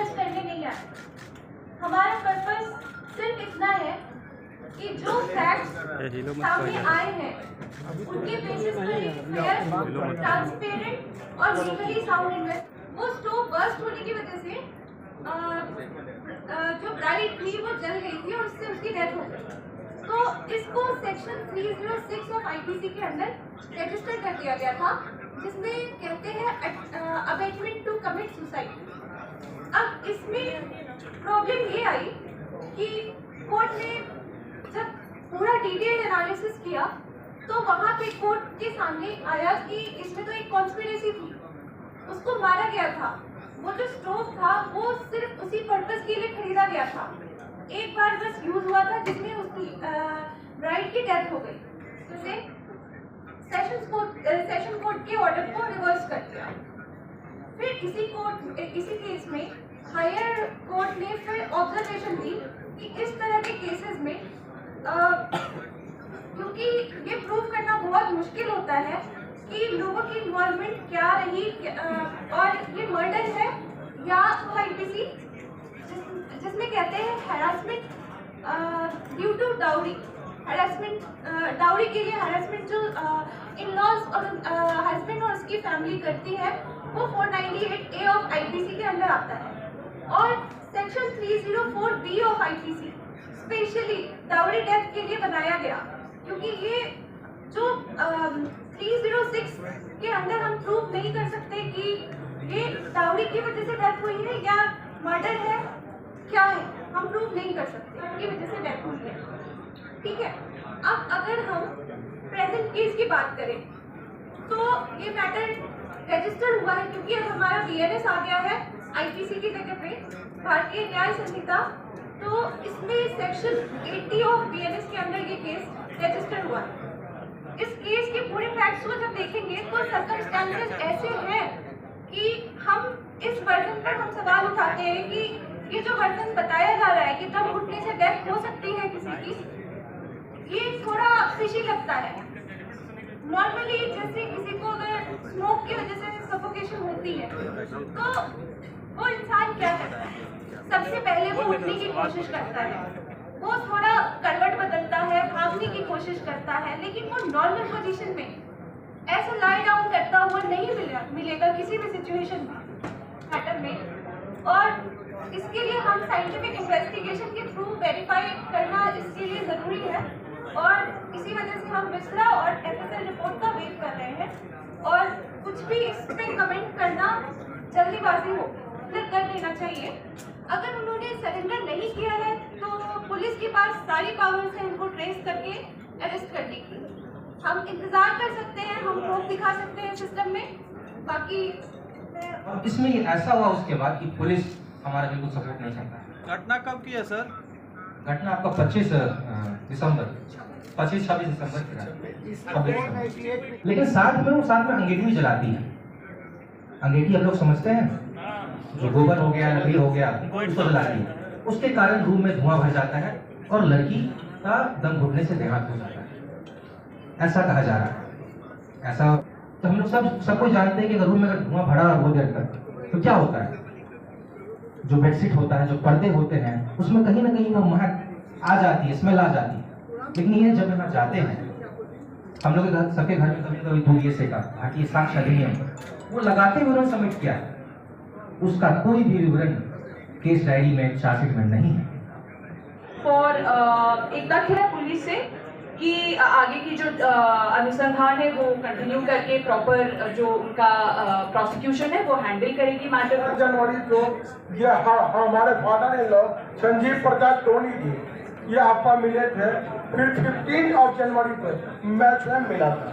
जज करने नहीं आए। हमारा पर्पस सिर्फ इतना है कि जो फैक्ट्स सामने आए हैं उनके बेसिस पर एक फेयर, ट्रांसपेरेंट और लीगली साउंड इन्वेस्ट। वो स्टोव बर्स्ट होने की वजह से जो ब्राइड थी वो जल गई थी और उससे उसकी डेथ हो गई। तो इसको सेक्शन 306 ऑफ आईपीसी के अंदर रजिस्टर कर दिया गया था, जिसमें कहते हैं अबेटमेंट टू कमिट सुसाइड। अब इसमें प्रॉब्लम ये आई कि कोर्ट ने जब पूरा डिटेल एनालिसिस किया तो वहां पे कोर्ट के सामने आया कि इसमें तो एक कॉन्स्पिरेसी थी, उसको मारा गया था। वो जो स्टोव था वो सिर्फ उसी पर्पस के लिए खरीदा गया था, एक बार बस यूज हुआ था जिसमें उसकी ब्राइड की डेथ हो गई। तो सेशन कोर्ट के ऑर्डर को रिवर्स कर दिया। फिर इसी केस में हायर कोर्ट ने फिर ऑब्जर्वेशन दी कि इस तरह के केसेस में क्योंकि ये प्रूव करना बहुत मुश्किल होता है कि लोगों की इन्वॉल्वमेंट क्या रही और ये मर्डर है या आईपीसी जिसमें कहते हैं harassment due to dowry. Harassment dowry के लिए हैरासमेंट जो इन लॉज और हस्बैंड और उसकी फैमिली करती है वो 498A ऑफ आईपीसी के अंदर आता है। और section 304B of IPC specially dowry death के लिए बनाया गया, क्योंकि ये जो 306 के अंदर हम प्रूव नहीं कर सकते कि ये डाउरी की वजह से डेथ हुई है या मर्डर है, क्या है हम प्रूव नहीं कर सकते, उनकी वजह से डेथ हुई है। ठीक है, अब अगर हम प्रेजेंट केस की बात करें तो ये मैटर रजिस्टर हुआ है क्योंकि अब हमारा बीएनएस आ गया है आईपीसी की जगह पे, भारतीय न्याय संहिता। तो इसमें सेक्शन 80 ऑफ बीएनएस के अंदर ये केस रजिस्टर हुआ है। इस केस के पूरे फैक्ट्स को जब देखेंगे तो सर्कमस्टेंसेस ऐसे हैं कि हम इस वर्जन पर हम सवाल उठाते हैं कि ये जो वर्जन बताया जा रहा है कि दम घुटने से डेथ हो सकती है किसी की, ये थोड़ा फिशी लगता है। नॉर्मली जैसे किसी को अगर स्मोक की वजह से सफोकेशन होती है तो वो इंसान क्या करता है, सबसे पहले वो उठने की कोशिश करता है, वो थोड़ा करवट बदलता है, भागने की कोशिश करता है, लेकिन वो नॉर्मल पोजीशन में ऐसा लाई डाउन करता हुआ नहीं मिलेगा किसी भी सिचुएशन मैटर में। और इसके लिए हम साइंटिफिक इन्वेस्टिगेशन के थ्रू वेरीफाई करना इसके लिए जरूरी है, और इसी वजह से हम विस्रा और एफएसएल रिपोर्ट का वेट कर रहे हैं। और कुछ भी इस पे कमेंट करना जल्दीबाजी हो, कर देना चाहिए। अगर उन्होंने सरेंडर नहीं किया है तो पुलिस के पास सारी पावर्स है इनको ट्रेस करके अरेस्ट करने की। हम इंतजार कर सकते हैं, हम रोक दिखा सकते हैं सिस्टम में। बाकी इसमें ऐसा हुआ उसके बाद कि पुलिस हमारा बिल्कुल सपोर्ट नहीं करता। घटना कब की है सर? घटना आपका 25 दिसंबर 26-26 दिसंबर की। लेकिन साथ में अंगीठी भी जलाती है। अंगीठी आप लोग समझते हैं, जो गोबर हो गया, लकड़ी हो गया, उसको जलाती है। उसके कारण रूम में धुआं भर जाता है और लड़की का दम घुटने से देहांत हो जाता है, ऐसा कहा जा रहा है। ऐसा तो हम लोग सब कोई जानते हैं कि अगर रूम में अगर धुआं भरा बहुत देर तक तो क्या होता है, जो बेडशीट होता है, जो पर्दे होते हैं, उसमें कहीं ना कहीं वो महक आ जाती है, स्मेल आ जाती है। लेकिन ये जब हम जाते हैं, हम लोग सबके घर में कभी ना कभी धूल ये सेका, भारतीय साक्ष्य अधिनियम वो लगाते हुए उन्होंने सबमिट किया है, उसका कोई भी विवरण केस डायरी में, चार्जशीट में नहीं है। और एक बात है पुलिस से कि आगे की जो अनुसंधान है वो कंटिन्यू करके प्रॉपर जो उनका प्रोसिक्यूशन है वो हैंडल करेगी मैटर। जनवरी को ये हमारे father in law Sanjeev Prakash Tony ji ये आपका मिले थे, फिर 15 जनवरी को मैच में मिला था।